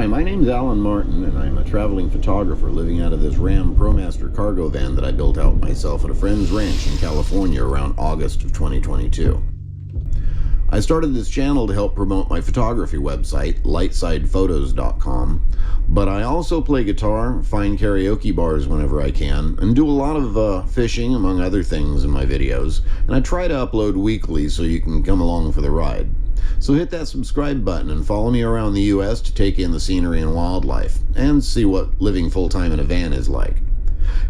Hi, my name's Alan Martin, and I'm a traveling photographer living out of this Ram ProMaster cargo van that I built out myself at a friend's ranch in California around August of 2022. I started this channel to help promote my photography website, lightsidephotos.com, but I also play guitar, find karaoke bars whenever I can, and do a lot of fishing, among other things, in my videos, and I try to upload weekly so you can come along for the ride. So hit that subscribe button and follow me around the US to take in the scenery and wildlife, and see what living full-time in a van is like.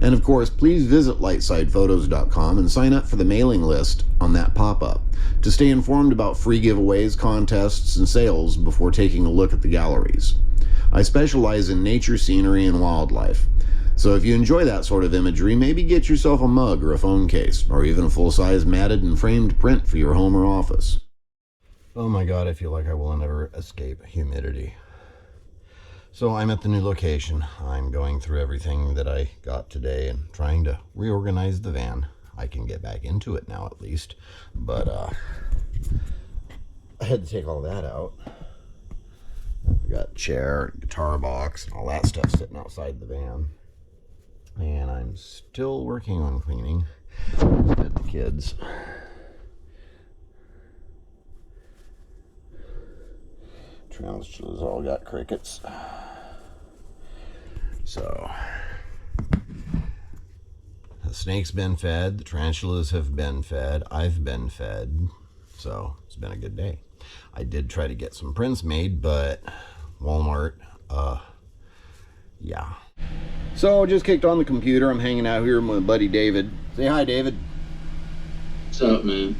And of course, please visit lightsidephotos.com and sign up for the mailing list on that pop-up to stay informed about free giveaways, contests, and sales before taking a look at the galleries. I specialize in nature, scenery, and wildlife. So if you enjoy that sort of imagery, maybe get yourself a mug or a phone case, or even a full-size matted and framed print for your home or office. Oh my God, I feel like I will never escape humidity. So I'm at the new location. I'm going through everything that I got today and trying to reorganize the van. I can get back into it now at least, but I had to take all that out. I got chair, guitar box, and all that stuff sitting outside the van. And I'm still working on cleaning. Fed the kids. Tarantulas all got crickets. So the snake's been fed, the tarantulas have been fed, I've been fed, so it's been a good day. I did try to get some prints made, but Walmart, yeah. So just kicked on the computer. I'm hanging out here with my buddy David. Say hi, David. What's up, man?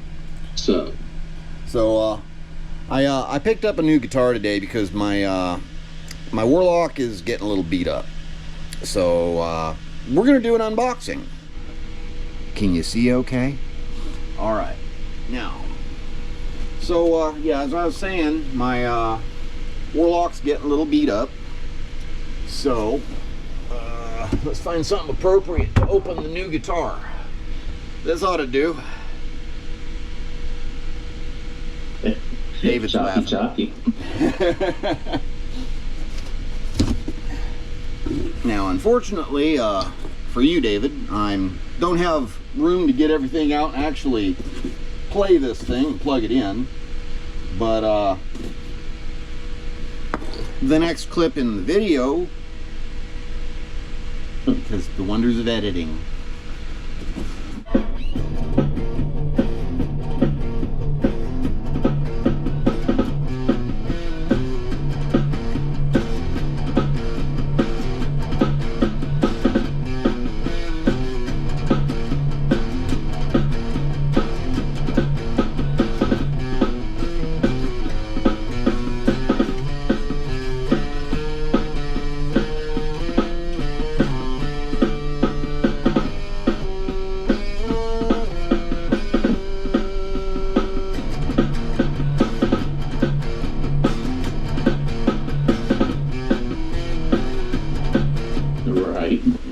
What's up? So I picked up a new guitar today because my my Warlock is getting a little beat up. So we're gonna do an unboxing. Can you see okay? All right. Now, so yeah, as I was saying, my Warlock's getting a little beat up. So let's find something appropriate to open the new guitar. This ought to do. David's laughing. Choppy. Now, unfortunately, for you, David, I don't have room to get everything out and actually play this thing and plug it in. But the next clip in the video, because the wonders of editing.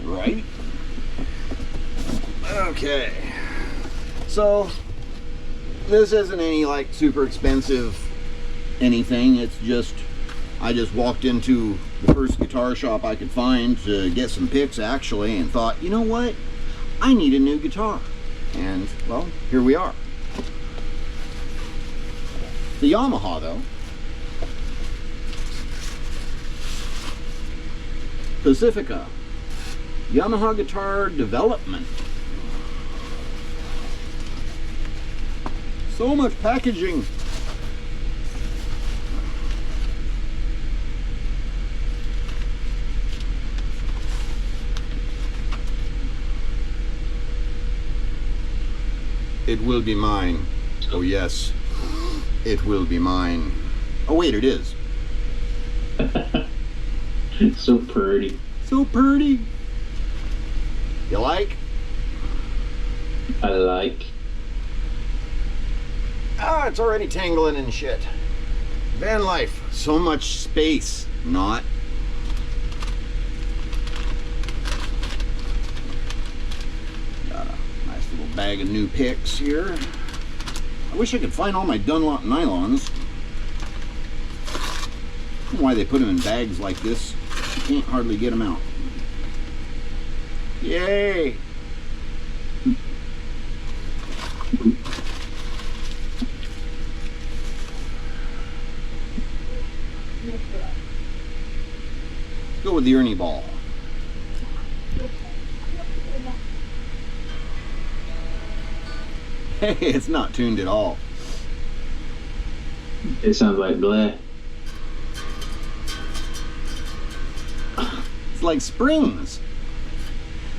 Right? Okay. So, this isn't any like super expensive anything. It's just, I just walked into the first guitar shop I could find to get some picks actually and thought, you know what? I need a new guitar. And, well, here we are. The Yamaha though. Pacifica. Yamaha Guitar Development. So much packaging. It will be mine. Oh yes, it will be mine. Oh wait, it is. So pretty. So pretty. You like? I like. Ah, it's already tangling and shit. Van life, so much space. Not. Got a nice little bag of new picks here. I wish I could find all my Dunlop nylons. Come why they put them in bags like this. You can't hardly get them out. Yay! Go with the Ernie ball. Hey, it's not tuned at all. It sounds like bleh. It's like springs.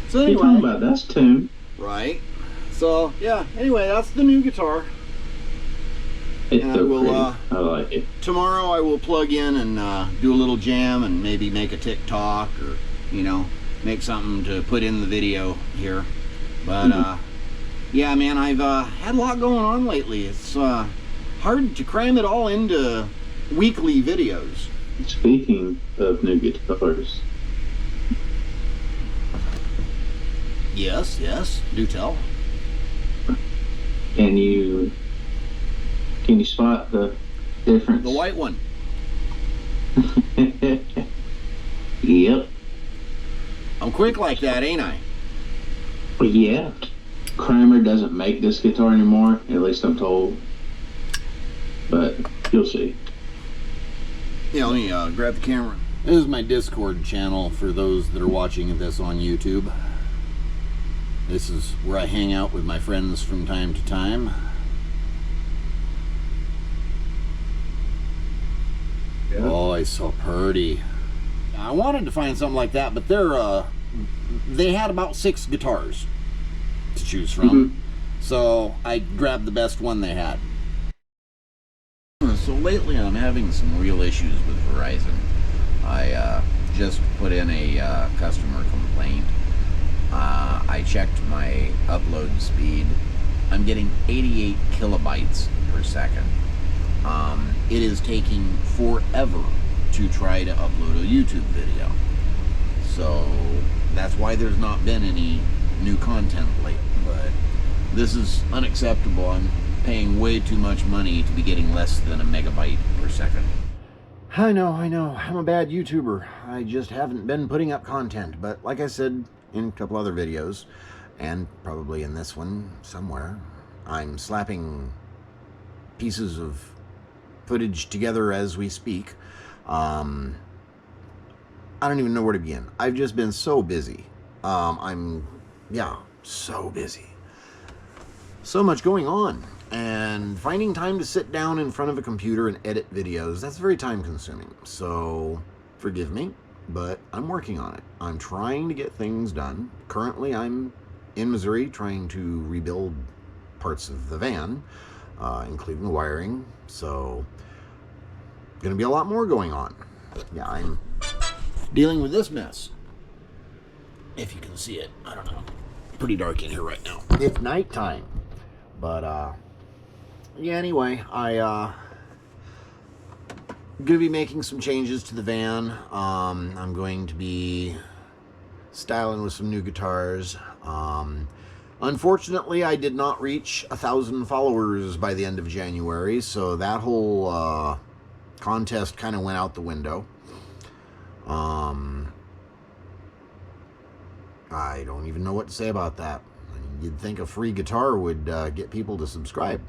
So What are you talking about? That's tuned. Right. So yeah. Anyway, that's the new guitar. It's And so pretty. I like it. Tomorrow I will plug in and do a little jam and maybe make a TikTok or, you know, make something to put in the video here. But yeah, man, I've had a lot going on lately. It's hard to cram it all into weekly videos. Speaking of new guitars, Yes, yes, do tell. can you spot the difference? The white one. Yep. I'm quick like that, ain't I? Yeah. Kramer doesn't make this guitar anymore, at least I'm told. But you'll see. Yeah, let me grab the camera. This is my Discord channel for those that are watching this on YouTube. This is where I hang out with my friends from time to time. Yeah. Oh, it's so pretty. I wanted to find something like that, but they had about 6 guitars to choose from. So I grabbed the best one they had. So lately I'm having some real issues with Verizon. I just put in a customer complaint. I checked my upload speed. I'm getting 88 kilobytes per second. It is taking forever to try to upload a YouTube video. So that's why there's not been any new content lately. But this is unacceptable. I'm paying way too much money to be getting less than a megabyte per second. I know. I'm a bad YouTuber. I just haven't been putting up content. But like I said in a couple other videos, and probably in this one somewhere, I'm slapping pieces of footage together as we speak. I don't even know where to begin. I've just been so busy. So busy. So much going on. And finding time to sit down in front of a computer and edit videos, that's very time consuming. So forgive me, but I'm working on it. I'm trying to get things done. Currently, I'm in Missouri trying to rebuild parts of the van, including the wiring. So going to be a lot more going on. Yeah, I'm dealing with this mess. If you can see it, I don't know. Pretty dark in here right now. It's nighttime. But yeah, anyway, I'm going to be making some changes to the van. I'm going to be styling with some new guitars. Unfortunately, I did not reach 1,000 followers by the end of January, so that whole contest kind of went out the window. I don't even know what to say about that. You'd think a free guitar would get people to subscribe.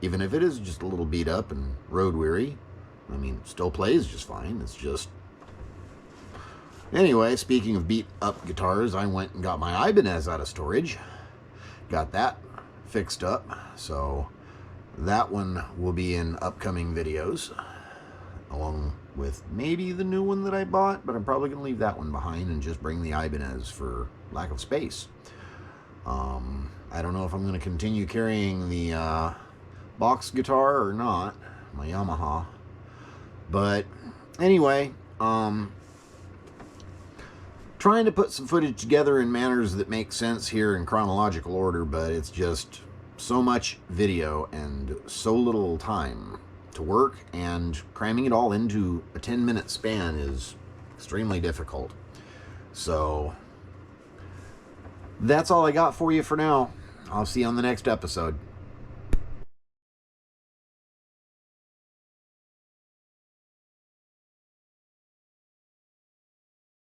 Even if it is just a little beat up and road weary. I mean, still plays just fine. It's just... Anyway, speaking of beat up guitars, I went and got my Ibanez out of storage. Got that fixed up. So that one will be in upcoming videos. Along with maybe the new one that I bought. But I'm probably going to leave that one behind and just bring the Ibanez for lack of space. I don't know if I'm going to continue carrying the box guitar or not, my Yamaha. But anyway, trying to put some footage together in manners that make sense here in chronological order, but it's just so much video and so little time to work, and cramming it all into a 10-minute span is extremely difficult. So that's all I got for you for now. I'll see you on the next episode.